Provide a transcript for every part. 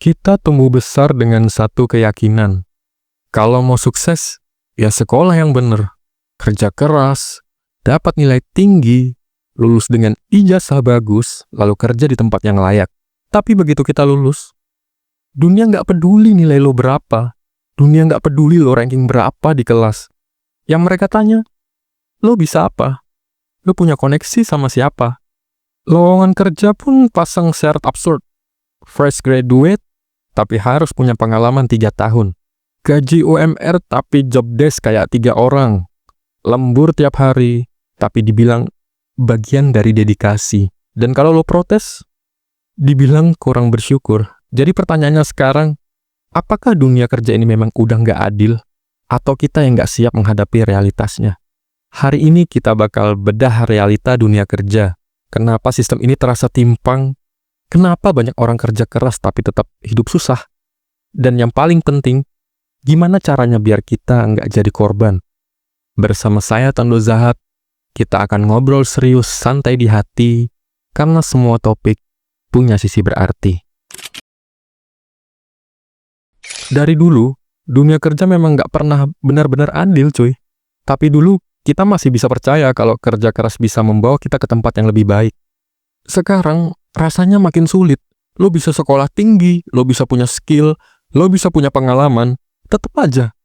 Kita tumbuh besar dengan satu keyakinan. Kalau mau sukses, ya sekolah yang benar, kerja keras, dapat nilai tinggi, lulus dengan ijazah bagus, lalu kerja di tempat yang layak. Tapi begitu kita lulus, dunia nggak peduli nilai lo berapa. Dunia nggak peduli lo ranking berapa di kelas. Yang mereka tanya, lo bisa apa? Lo punya koneksi sama siapa? Lowongan kerja pun pasang syarat absurd. Fresh graduate, tapi harus punya pengalaman 3 tahun. Gaji UMR tapi job desk kayak 3 orang. Lembur tiap hari, tapi dibilang bagian dari dedikasi. Dan kalau lo protes, dibilang kurang bersyukur. Jadi pertanyaannya sekarang, apakah dunia kerja ini memang udah nggak adil? Atau kita yang nggak siap menghadapi realitasnya? Hari ini kita bakal bedah realita dunia kerja. Kenapa sistem ini terasa timpang? Kenapa banyak orang kerja keras tapi tetap hidup susah? Dan yang paling penting, gimana caranya biar kita nggak jadi korban? Bersama saya Tando Zahat, kita akan ngobrol serius santai di hati, karena semua topik punya sisi berarti. Dari dulu, dunia kerja memang nggak pernah benar-benar adil cuy. Tapi dulu, kita masih bisa percaya kalau kerja keras bisa membawa kita ke tempat yang lebih baik. Sekarang, rasanya makin sulit. Lo bisa sekolah tinggi, lo bisa punya skill, lo bisa punya pengalaman. Tetap aja,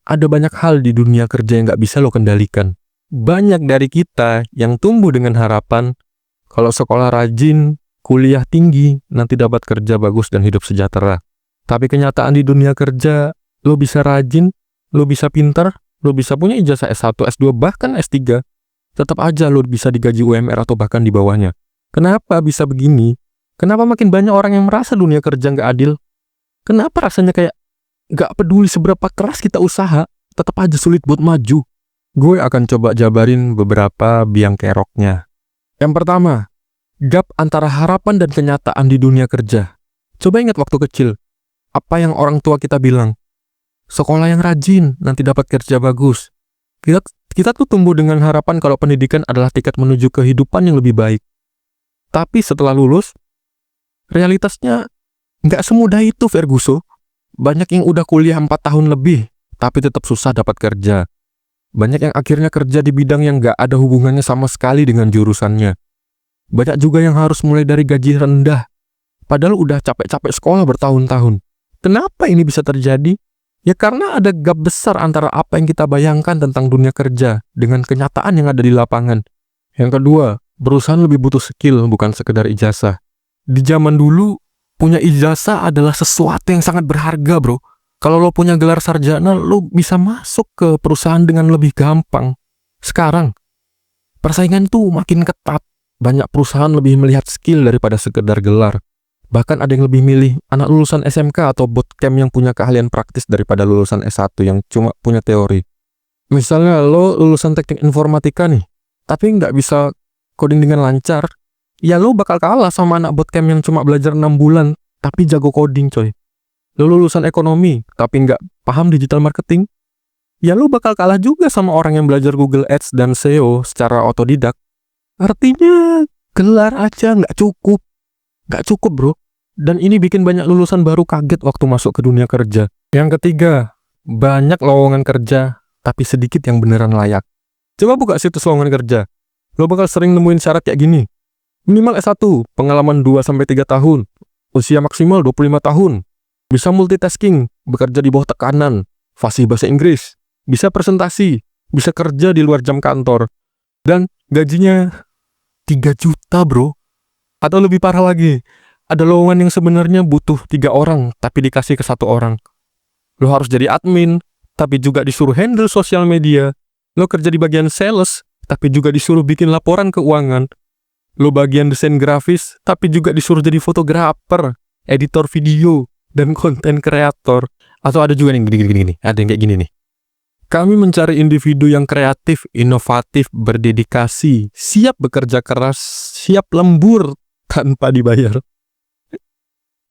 ada banyak hal di dunia kerja yang nggak bisa lo kendalikan. Banyak dari kita yang tumbuh dengan harapan, kalau sekolah rajin, kuliah tinggi, nanti dapat kerja bagus dan hidup sejahtera. Tapi kenyataan di dunia kerja, lo bisa rajin, lo bisa pintar, lo bisa punya ijazah S1, S2, bahkan S3. Tetap aja lo bisa digaji UMR atau bahkan di bawahnya. Kenapa bisa begini? Kenapa makin banyak orang yang merasa dunia kerja nggak adil? Kenapa rasanya kayak nggak peduli seberapa keras kita usaha, tetap aja sulit buat maju? Gue akan coba jabarin beberapa biang keroknya. Yang pertama, gap antara harapan dan kenyataan di dunia kerja. Coba ingat waktu kecil, apa yang orang tua kita bilang? Sekolah yang rajin, nanti dapat kerja bagus. Kita tuh tumbuh dengan harapan kalau pendidikan adalah tiket menuju kehidupan yang lebih baik. Tapi setelah lulus, realitasnya nggak semudah itu, Ferguso. Banyak yang udah kuliah 4 tahun lebih, tapi tetap susah dapat kerja. Banyak yang akhirnya kerja di bidang yang nggak ada hubungannya sama sekali dengan jurusannya. Banyak juga yang harus mulai dari gaji rendah, padahal udah capek-capek sekolah bertahun-tahun. Kenapa ini bisa terjadi? Ya karena ada gap besar antara apa yang kita bayangkan tentang dunia kerja dengan kenyataan yang ada di lapangan. Yang kedua, perusahaan lebih butuh skill, bukan sekedar ijazah. Di zaman dulu, punya ijazah adalah sesuatu yang sangat berharga, bro. Kalau lo punya gelar sarjana, lo bisa masuk ke perusahaan dengan lebih gampang. Sekarang, persaingan tuh makin ketat. Banyak perusahaan lebih melihat skill daripada sekedar gelar. Bahkan ada yang lebih milih anak lulusan SMK atau bootcamp yang punya keahlian praktis daripada lulusan S1 yang cuma punya teori. Misalnya lo lulusan teknik informatika nih, tapi nggak bisa coding dengan lancar, ya lo bakal kalah sama anak bootcamp yang cuma belajar 6 bulan, tapi jago coding coy. Lo lulusan ekonomi, tapi nggak paham digital marketing, ya lo bakal kalah juga sama orang yang belajar Google Ads dan SEO secara otodidak. Artinya, gelar aja nggak cukup. Nggak cukup bro. Dan ini bikin banyak lulusan baru kaget waktu masuk ke dunia kerja. Yang ketiga, banyak lowongan kerja, tapi sedikit yang beneran layak. Coba buka situs lowongan kerja. Lo bakal sering nemuin syarat kayak gini. Minimal S1, pengalaman 2-3 tahun, usia maksimal 25 tahun, bisa multitasking, bekerja di bawah tekanan, fasih bahasa Inggris, bisa presentasi, bisa kerja di luar jam kantor, dan gajinya 3 juta bro. Atau lebih parah lagi, ada lowongan yang sebenarnya butuh 3 orang, tapi dikasih ke 1 orang. Lo harus jadi admin, tapi juga disuruh handle sosial media. Lo kerja di bagian sales, tapi juga disuruh bikin laporan keuangan. Lo bagian desain grafis, tapi juga disuruh jadi fotografer, editor video, dan konten kreator. Atau ada juga nih gini, ada yang kayak gini nih. Kami mencari individu yang kreatif, inovatif, berdedikasi, siap bekerja keras, siap lembur tanpa dibayar.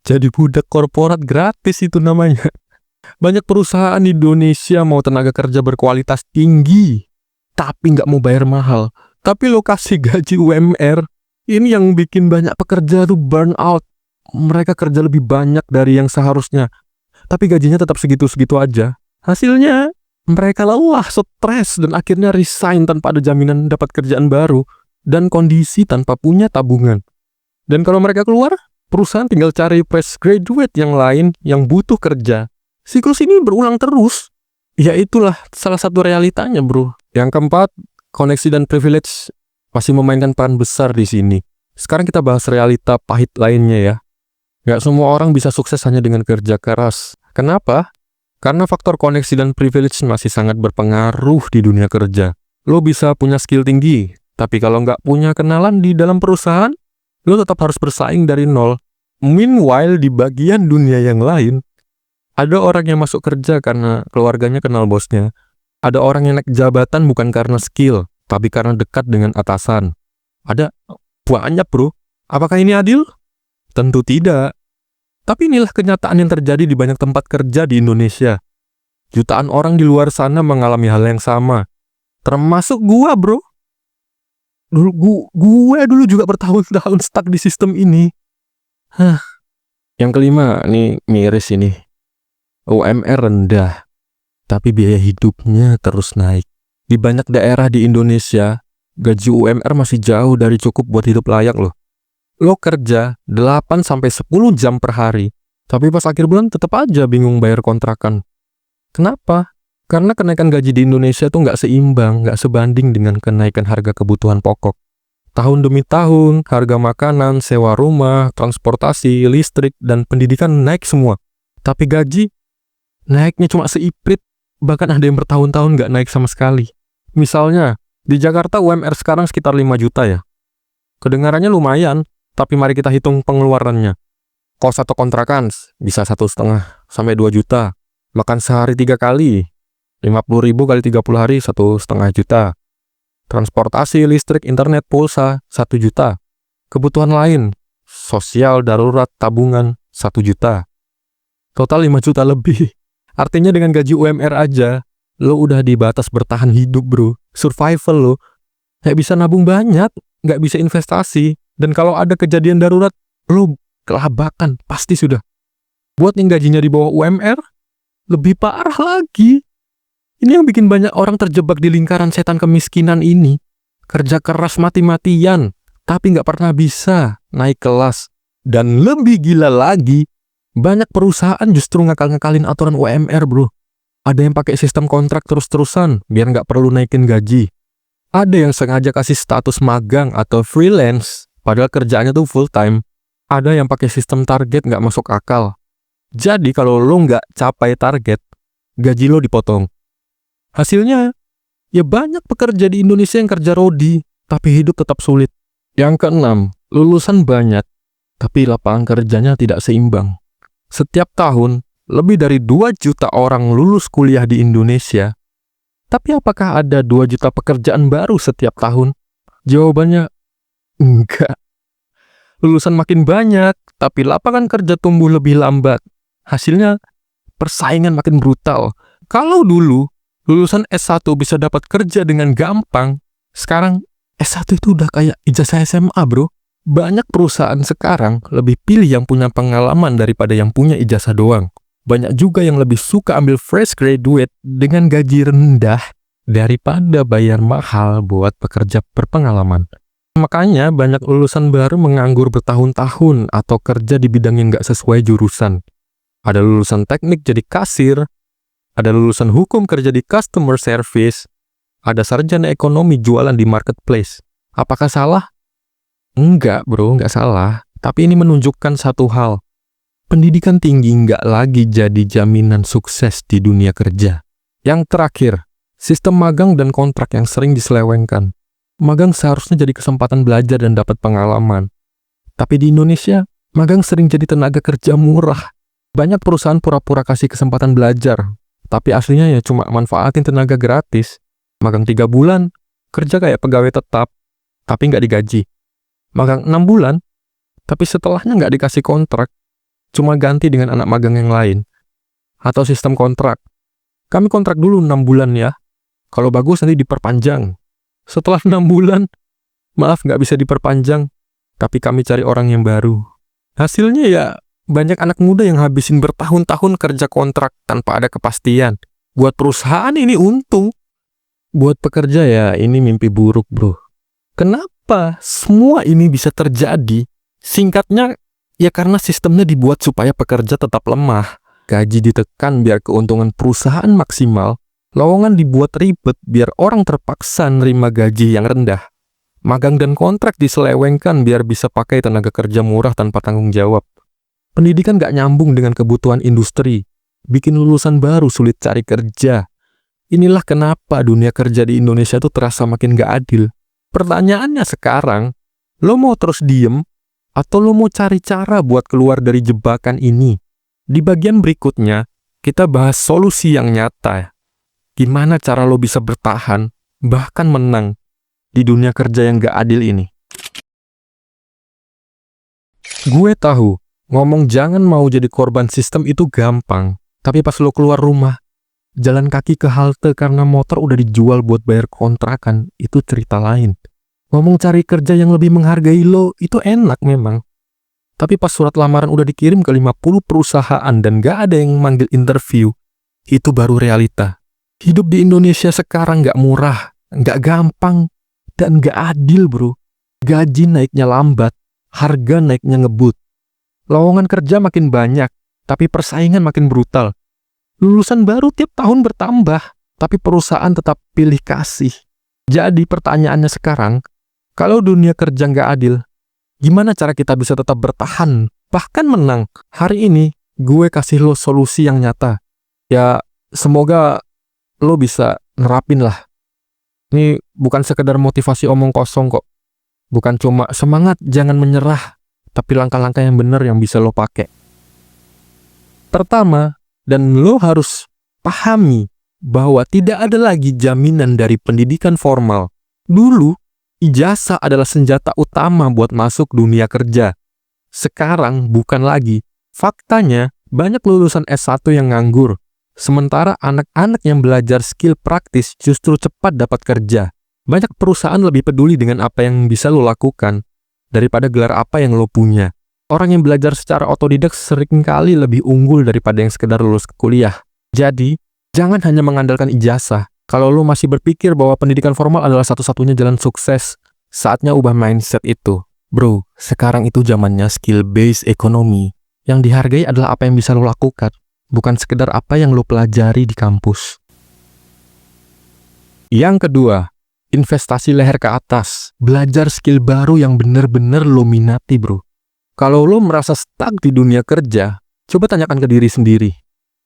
Jadi budak korporat gratis itu namanya. Banyak perusahaan di Indonesia mau tenaga kerja berkualitas tinggi, tapi nggak mau bayar mahal. Tapi lokasi gaji UMR, ini yang bikin banyak pekerja tuh burn out. mereka kerja lebih banyak dari yang seharusnya, tapi gajinya tetap segitu-segitu aja. Hasilnya, mereka lelah, stres, dan akhirnya resign tanpa ada jaminan dapat kerjaan baru, dan kondisi tanpa punya tabungan. Dan kalau mereka keluar, perusahaan tinggal cari fresh graduate yang lain yang butuh kerja. Siklus ini berulang terus. Ya itulah salah satu realitanya, bro. Yang keempat, koneksi dan privilege masih memainkan peran besar di sini. Sekarang kita bahas realita pahit lainnya ya. Gak semua orang bisa sukses hanya dengan kerja keras. Kenapa? Karena faktor koneksi dan privilege masih sangat berpengaruh di dunia kerja. Lo bisa punya skill tinggi, tapi kalau nggak punya kenalan di dalam perusahaan, lo tetap harus bersaing dari nol. Meanwhile, di bagian dunia yang lain, ada orang yang masuk kerja karena keluarganya kenal bosnya. Ada orang yang naik jabatan bukan karena skill, tapi karena dekat dengan atasan. Ada banyak, bro. Apakah ini adil? Tentu tidak. Tapi inilah kenyataan yang terjadi di banyak tempat kerja di Indonesia. Jutaan orang di luar sana mengalami hal yang sama. Termasuk gua, bro. Gue dulu juga bertahun-tahun stuck di sistem ini. Yang kelima, ini miris ini. UMR rendah, tapi biaya hidupnya terus naik. Di banyak daerah di Indonesia, gaji UMR masih jauh dari cukup buat hidup layak loh. Lo kerja 8-10 jam per hari, tapi pas akhir bulan tetap aja bingung bayar kontrakan. Kenapa? Karena kenaikan gaji di Indonesia tuh nggak seimbang, nggak sebanding dengan kenaikan harga kebutuhan pokok. Tahun demi tahun, harga makanan, sewa rumah, transportasi, listrik, dan pendidikan naik semua. Tapi gaji naiknya cuma seiprit, bahkan ada yang bertahun-tahun nggak naik sama sekali. Misalnya, di Jakarta UMR sekarang sekitar 5 juta ya. Kedengarannya lumayan, tapi mari kita hitung pengeluarannya. Kos atau kontrakan bisa 1,5 sampai 2 juta. Makan sehari 3 kali, 50.000 kali 30 hari 1,5 juta. Transportasi, listrik, internet, pulsa 1 juta. Kebutuhan lain, sosial, darurat, tabungan 1 juta. Total 5 juta lebih. Artinya dengan gaji UMR aja, lo udah di batas bertahan hidup, bro. Survival lo. Nggak bisa nabung banyak, nggak bisa investasi. Dan kalau ada kejadian darurat, lo kelabakan, pasti sudah. Buat yang gajinya di bawah UMR, lebih parah lagi. Ini yang bikin banyak orang terjebak di lingkaran setan kemiskinan ini. Kerja keras mati-matian, tapi nggak pernah bisa naik kelas. Dan lebih gila lagi, banyak perusahaan justru ngakal-ngakalin aturan UMR, bro. Ada yang pakai sistem kontrak terus-terusan, biar nggak perlu naikin gaji. Ada yang sengaja kasih status magang atau freelance, padahal kerjaannya tuh full time. Ada yang pakai sistem target nggak masuk akal. Jadi kalau lo nggak capai target, gaji lo dipotong. Hasilnya, ya banyak pekerja di Indonesia yang kerja rodi, tapi hidup tetap sulit. Yang keenam, lulusan banyak, tapi lapangan kerjanya tidak seimbang. Setiap tahun, lebih dari 2 juta orang lulus kuliah di Indonesia. Tapi apakah ada 2 juta pekerjaan baru setiap tahun? Jawabannya, enggak. Lulusan makin banyak, tapi lapangan kerja tumbuh lebih lambat. Hasilnya, persaingan makin brutal. Kalau dulu, lulusan S1 bisa dapat kerja dengan gampang, sekarang S1 itu udah kayak ijazah SMA, bro. Banyak perusahaan sekarang lebih pilih yang punya pengalaman daripada yang punya ijazah doang. Banyak juga yang lebih suka ambil fresh graduate dengan gaji rendah daripada bayar mahal buat pekerja berpengalaman. Makanya banyak lulusan baru menganggur bertahun-tahun atau kerja di bidang yang nggak sesuai jurusan. Ada lulusan teknik jadi kasir, ada lulusan hukum kerja di customer service, ada sarjana ekonomi jualan di marketplace. Apakah salah? Enggak, bro, nggak salah. Tapi ini menunjukkan satu hal. Pendidikan tinggi nggak lagi jadi jaminan sukses di dunia kerja. Yang terakhir, sistem magang dan kontrak yang sering diselewengkan. Magang seharusnya jadi kesempatan belajar dan dapat pengalaman. Tapi di Indonesia, magang sering jadi tenaga kerja murah. Banyak perusahaan pura-pura kasih kesempatan belajar, tapi aslinya ya cuma manfaatin tenaga gratis. Magang 3 bulan, kerja kayak pegawai tetap, tapi nggak digaji. Magang 6 bulan, tapi setelahnya nggak dikasih kontrak, cuma ganti dengan anak magang yang lain. Atau sistem kontrak. Kami kontrak dulu 6 bulan ya. Kalau bagus nanti diperpanjang. Setelah 6 bulan, maaf nggak bisa diperpanjang, tapi kami cari orang yang baru. Hasilnya ya banyak anak muda yang habisin bertahun-tahun kerja kontrak tanpa ada kepastian. Buat perusahaan ini untung. Buat pekerja ya ini mimpi buruk, bro. Kenapa semua ini bisa terjadi? Singkatnya, ya karena sistemnya dibuat supaya pekerja tetap lemah. Gaji ditekan biar keuntungan perusahaan maksimal. Lowongan dibuat ribet biar orang terpaksa nerima gaji yang rendah. Magang dan kontrak diselewengkan biar bisa pakai tenaga kerja murah tanpa tanggung jawab. Pendidikan gak nyambung dengan kebutuhan industri. Bikin lulusan baru sulit cari kerja. Inilah kenapa dunia kerja di Indonesia tuh terasa makin gak adil. Pertanyaannya sekarang, lo mau terus diem atau lo mau cari cara buat keluar dari jebakan ini? Di bagian berikutnya, kita bahas solusi yang nyata. Gimana cara lo bisa bertahan, bahkan menang di dunia kerja yang gak adil ini? Gue tahu, ngomong jangan mau jadi korban sistem itu gampang. Tapi pas lo keluar rumah, jalan kaki ke halte karena motor udah dijual buat bayar kontrakan, itu cerita lain. Ngomong cari kerja yang lebih menghargai lo, itu enak memang. Tapi pas surat lamaran udah dikirim ke 50 perusahaan dan gak ada yang manggil interview, itu baru realita. Hidup di Indonesia sekarang gak murah, gak gampang, dan gak adil, bro. Gaji naiknya lambat, harga naiknya ngebut. Lowongan kerja makin banyak, tapi persaingan makin brutal. Lulusan baru tiap tahun bertambah, tapi perusahaan tetap pilih kasih. Jadi pertanyaannya sekarang, kalau dunia kerja nggak adil, gimana cara kita bisa tetap bertahan, bahkan menang? Hari ini, gue kasih lo solusi yang nyata. Ya, semoga lo bisa nerapin lah. Ini bukan sekedar motivasi omong kosong kok. Bukan cuma semangat, jangan menyerah, tapi langkah-langkah yang benar yang bisa lo pakai. Pertama, dan lo harus pahami bahwa tidak ada lagi jaminan dari pendidikan formal. Dulu, ijazah adalah senjata utama buat masuk dunia kerja. Sekarang bukan lagi. Faktanya, banyak lulusan S1 yang nganggur. Sementara anak-anak yang belajar skill praktis justru cepat dapat kerja. Banyak perusahaan lebih peduli dengan apa yang bisa lo lakukan daripada gelar apa yang lo punya. Orang yang belajar secara otodidak seringkali lebih unggul daripada yang sekedar lulus kuliah. Jadi, jangan hanya mengandalkan ijazah. Kalau lo masih berpikir bahwa pendidikan formal adalah satu-satunya jalan sukses, saatnya ubah mindset itu. Bro, sekarang itu zamannya skill-based economy. Yang dihargai adalah apa yang bisa lo lakukan, bukan sekedar apa yang lo pelajari di kampus. Yang kedua, investasi leher ke atas. Belajar skill baru yang benar-benar lo minati, bro. Kalau lo merasa stuck di dunia kerja, coba tanyakan ke diri sendiri.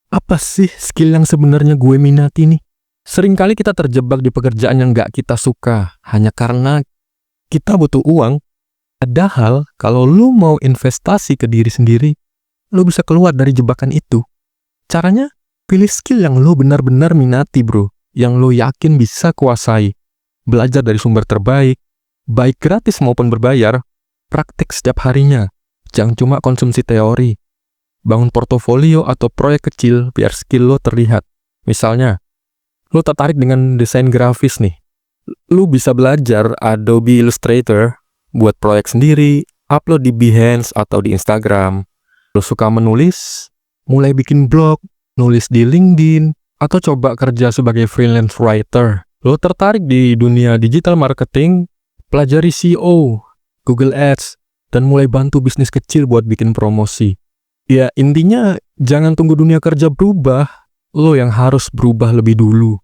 Apa sih skill yang sebenarnya gue minati nih? Seringkali kita terjebak di pekerjaan yang gak kita suka, hanya karena kita butuh uang. Padahal, kalau lo mau investasi ke diri sendiri, lo bisa keluar dari jebakan itu. Caranya, pilih skill yang lo benar-benar minati, bro. Yang lo yakin bisa kuasai. Belajar dari sumber terbaik, baik gratis maupun berbayar, praktik setiap harinya. Jangan cuma konsumsi teori. Bangun portofolio atau proyek kecil biar skill lo terlihat. Misalnya, lo tertarik dengan desain grafis nih. Lo bisa belajar Adobe Illustrator buat proyek sendiri, upload di Behance atau di Instagram. Lo suka menulis, mulai bikin blog, nulis di LinkedIn, atau coba kerja sebagai freelance writer. Lo tertarik di dunia digital marketing, pelajari SEO, Google Ads, dan mulai bantu bisnis kecil buat bikin promosi. Ya, intinya jangan tunggu dunia kerja berubah, lo yang harus berubah lebih dulu.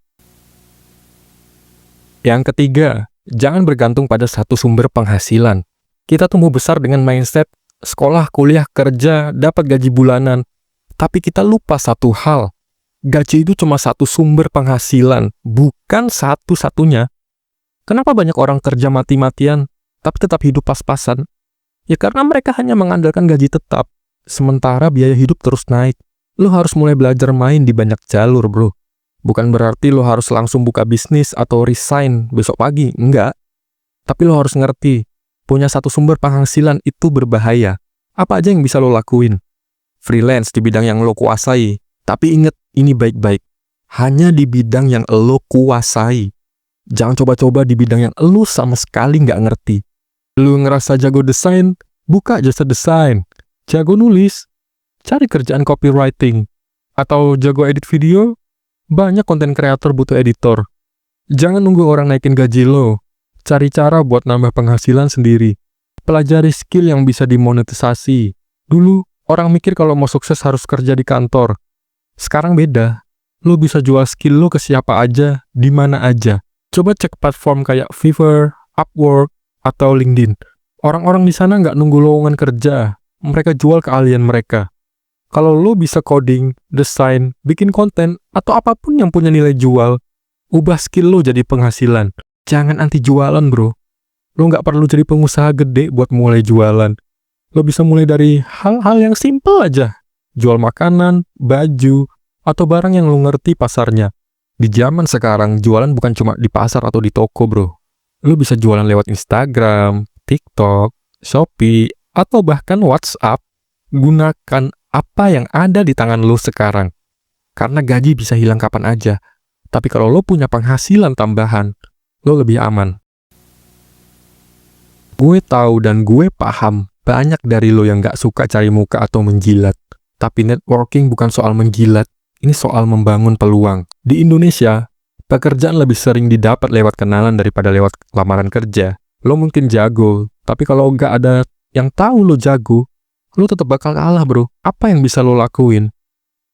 Yang ketiga, jangan bergantung pada satu sumber penghasilan. Kita tumbuh besar dengan mindset, sekolah, kuliah, kerja, dapat gaji bulanan. Tapi kita lupa satu hal, gaji itu cuma satu sumber penghasilan, bukan satu-satunya. Kenapa banyak orang kerja mati-matian, tapi tetap hidup pas-pasan? Ya karena mereka hanya mengandalkan gaji tetap, sementara biaya hidup terus naik. Lo harus mulai belajar main di banyak jalur, bro. Bukan berarti lo harus langsung buka bisnis atau resign besok pagi, enggak. Tapi lo harus ngerti, punya satu sumber penghasilan itu berbahaya. Apa aja yang bisa lo lakuin? Freelance di bidang yang lo kuasai. Tapi inget, ini baik-baik. Hanya di bidang yang lo kuasai. Jangan coba-coba di bidang yang lo sama sekali nggak ngerti. Lu ngerasa jago desain, buka jasa desain. Jago nulis, cari kerjaan copywriting. Atau jago edit video, banyak konten kreator butuh editor. Jangan nunggu orang naikin gaji lo. Cari cara buat nambah penghasilan sendiri. Pelajari skill yang bisa dimonetisasi. Dulu, orang mikir kalau mau sukses harus kerja di kantor. Sekarang beda. Lo bisa jual skill lo ke siapa aja, di mana aja. Coba cek platform kayak Fiverr, Upwork, atau LinkedIn. Orang-orang di sana nggak nunggu lowongan kerja. Mereka jual keahlian mereka. Kalau lo bisa coding, desain, bikin konten, atau apapun yang punya nilai jual, ubah skill lo jadi penghasilan. Jangan anti jualan, bro. Lo nggak perlu jadi pengusaha gede buat mulai jualan. Lo bisa mulai dari hal-hal yang simple aja. Jual makanan, baju, atau barang yang lo ngerti pasarnya. Di zaman sekarang, jualan bukan cuma di pasar atau di toko, bro. Lo bisa jualan lewat Instagram, TikTok, Shopee, atau bahkan WhatsApp. Gunakan apa yang ada di tangan lo sekarang. Karena gaji bisa hilang kapan aja. Tapi kalau lo punya penghasilan tambahan, lo lebih aman. Gue tahu dan gue paham banyak dari lo yang gak suka cari muka atau menjilat. Tapi networking bukan soal menjilat, ini soal membangun peluang. Di Indonesia, pekerjaan lebih sering didapat lewat kenalan daripada lewat lamaran kerja. Lo mungkin jago, tapi kalau gak ada yang tahu lo jago, lo tetap bakal kalah, bro. Apa yang bisa lo lakuin?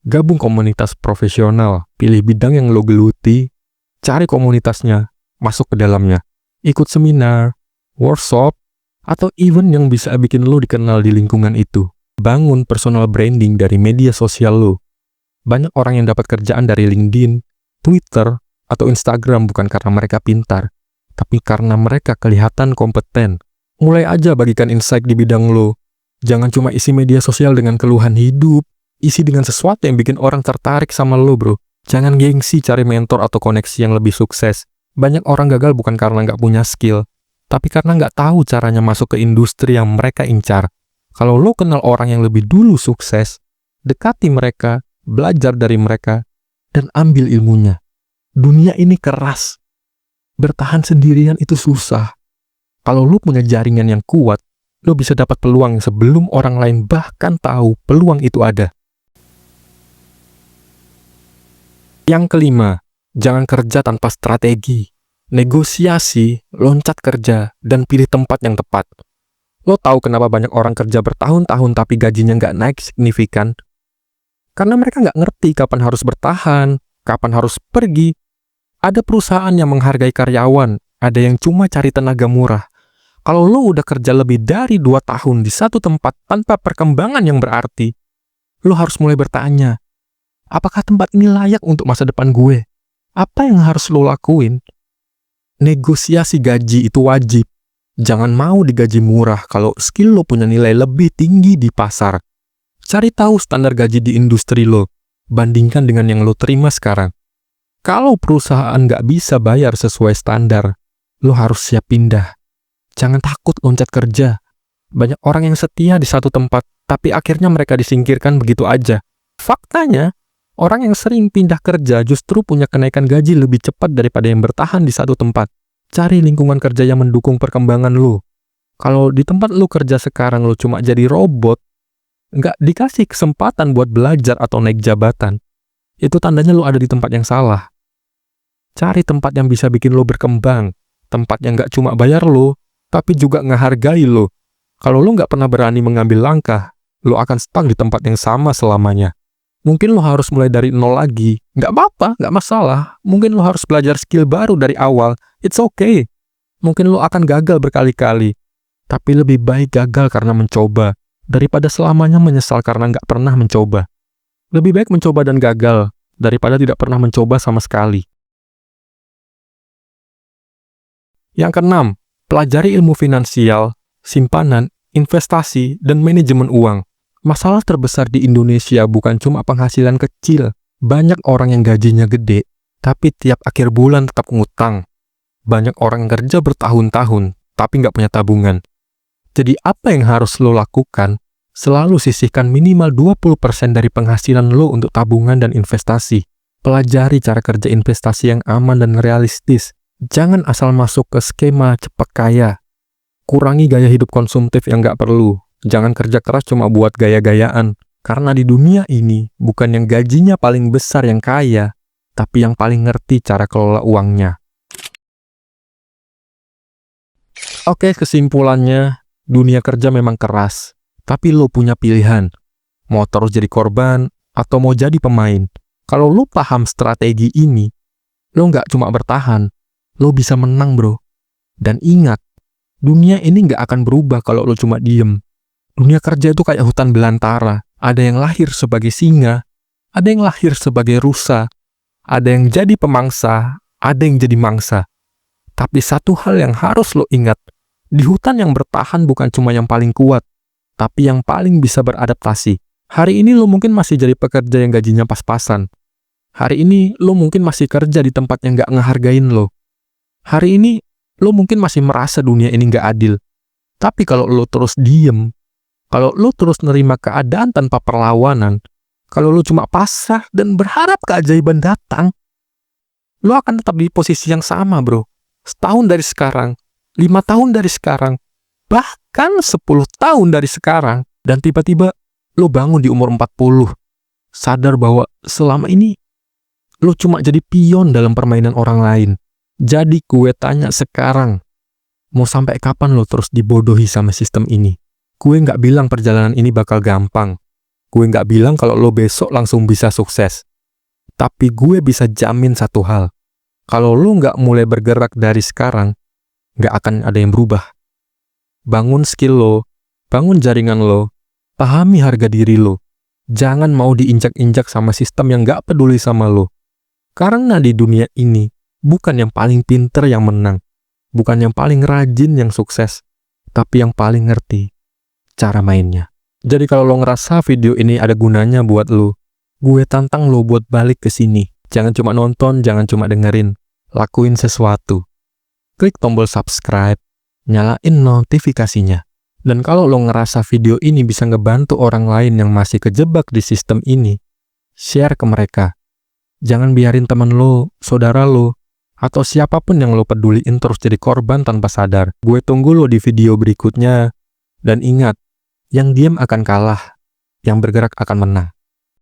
Gabung komunitas profesional, pilih bidang yang lo geluti, cari komunitasnya, masuk ke dalamnya. Ikut seminar, workshop, atau event yang bisa bikin lo dikenal di lingkungan itu. Bangun personal branding dari media sosial lo. Banyak orang yang dapat kerjaan dari LinkedIn, Twitter, atau Instagram bukan karena mereka pintar, tapi karena mereka kelihatan kompeten. Mulai aja bagikan insight di bidang lo. Jangan cuma isi media sosial dengan keluhan hidup, isi dengan sesuatu yang bikin orang tertarik sama lo, bro. Jangan gengsi cari mentor atau koneksi yang lebih sukses. Banyak orang gagal bukan karena nggak punya skill, tapi karena nggak tahu caranya masuk ke industri yang mereka incar. Kalau lo kenal orang yang lebih dulu sukses, dekati mereka, belajar dari mereka, dan ambil ilmunya. Dunia ini keras. Bertahan sendirian itu susah. Kalau lo punya jaringan yang kuat, lo bisa dapat peluang sebelum orang lain bahkan tahu peluang itu ada. Yang kelima, jangan kerja tanpa strategi. Negosiasi, loncat kerja, dan pilih tempat yang tepat. Lo tahu kenapa banyak orang kerja bertahun-tahun tapi gajinya nggak naik signifikan? Karena mereka nggak ngerti kapan harus bertahan, kapan harus pergi. Ada perusahaan yang menghargai karyawan, ada yang cuma cari tenaga murah. Kalau lo udah kerja lebih dari 2 tahun di satu tempat tanpa perkembangan yang berarti, lo harus mulai bertanya, apakah tempat ini layak untuk masa depan gue? Apa yang harus lo lakuin? Negosiasi gaji itu wajib. Jangan mau digaji murah kalau skill lo punya nilai lebih tinggi di pasar. Cari tahu standar gaji di industri lo, bandingkan dengan yang lo terima sekarang. Kalau perusahaan nggak bisa bayar sesuai standar, lo harus siap pindah. Jangan takut loncat kerja. Banyak orang yang setia di satu tempat, tapi akhirnya mereka disingkirkan begitu aja. Faktanya, orang yang sering pindah kerja justru punya kenaikan gaji lebih cepat daripada yang bertahan di satu tempat. Cari lingkungan kerja yang mendukung perkembangan lo. Kalau di tempat lo kerja sekarang lo cuma jadi robot, nggak dikasih kesempatan buat belajar atau naik jabatan, itu tandanya lo ada di tempat yang salah. Cari tempat yang bisa bikin lo berkembang, tempat yang nggak cuma bayar lo, tapi juga ngehargai lo. Kalau lo nggak pernah berani mengambil langkah, lo akan stuck di tempat yang sama selamanya. Mungkin lo harus mulai dari nol lagi, nggak apa-apa, nggak masalah. Mungkin lo harus belajar skill baru dari awal, it's okay. Mungkin lo akan gagal berkali-kali, tapi lebih baik gagal karena mencoba, daripada selamanya menyesal karena nggak pernah mencoba. Lebih baik mencoba dan gagal, daripada tidak pernah mencoba sama sekali. Yang keenam, pelajari ilmu finansial, simpanan, investasi, dan manajemen uang. Masalah terbesar di Indonesia bukan cuma penghasilan kecil. Banyak orang yang gajinya gede, tapi tiap akhir bulan tetap ngutang. Banyak orang yang kerja bertahun-tahun, tapi nggak punya tabungan. Jadi apa yang harus lo lakukan? Selalu sisihkan minimal 20% dari penghasilan lo untuk tabungan dan investasi. Pelajari cara kerja investasi yang aman dan realistis. Jangan asal masuk ke skema cepat kaya. Kurangi gaya hidup konsumtif yang nggak perlu. Jangan kerja keras cuma buat gaya-gayaan. Karena di dunia ini, bukan yang gajinya paling besar yang kaya, tapi yang paling ngerti cara kelola uangnya. Oke, kesimpulannya, dunia kerja memang keras. Tapi lo punya pilihan. Mau terus jadi korban, atau mau jadi pemain. Kalau lo paham strategi ini, lo nggak cuma bertahan, lo bisa menang, bro. Dan ingat, dunia ini nggak akan berubah kalau lo cuma diem. Dunia kerja itu kayak hutan belantara. Ada yang lahir sebagai singa, ada yang lahir sebagai rusa, ada yang jadi pemangsa, ada yang jadi mangsa. Tapi satu hal yang harus lo ingat, di hutan yang bertahan bukan cuma yang paling kuat, tapi yang paling bisa beradaptasi. Hari ini lo mungkin masih jadi pekerja yang gajinya pas-pasan. Hari ini lo mungkin masih kerja di tempat yang nggak ngehargain lo. Hari ini lo mungkin masih merasa dunia ini nggak adil. Tapi kalau lo terus diem, kalau lo terus nerima keadaan tanpa perlawanan, kalau lo cuma pasrah dan berharap keajaiban datang, lo akan tetap di posisi yang sama, bro. Setahun dari sekarang, 5 tahun dari sekarang, bahkan 10 tahun dari sekarang, dan tiba-tiba lo bangun di umur 40, sadar bahwa selama ini lo cuma jadi pion dalam permainan orang lain. Jadi gue tanya sekarang, mau sampai kapan lo terus dibodohi sama sistem ini? Gue nggak bilang perjalanan ini bakal gampang. Gue nggak bilang kalau lo besok langsung bisa sukses. Tapi gue bisa jamin satu hal. Kalau lo nggak mulai bergerak dari sekarang, nggak akan ada yang berubah. Bangun skill lo, bangun jaringan lo, pahami harga diri lo. Jangan mau diinjak-injak sama sistem yang nggak peduli sama lo. Karena di dunia ini, bukan yang paling pinter yang menang. Bukan yang paling rajin yang sukses. Tapi yang paling ngerti cara mainnya. Jadi kalau lo ngerasa video ini ada gunanya buat lo, gue tantang lo buat balik ke sini. Jangan cuma nonton, jangan cuma dengerin. Lakuin sesuatu. Klik tombol subscribe, nyalain notifikasinya. Dan kalau lo ngerasa video ini bisa ngebantu orang lain yang masih kejebak di sistem ini, share ke mereka. Jangan biarin teman lo, saudara lo, atau siapapun yang lo peduliin terus jadi korban tanpa sadar. Gue tunggu lo di video berikutnya. Dan ingat, yang diam akan kalah, yang bergerak akan menang.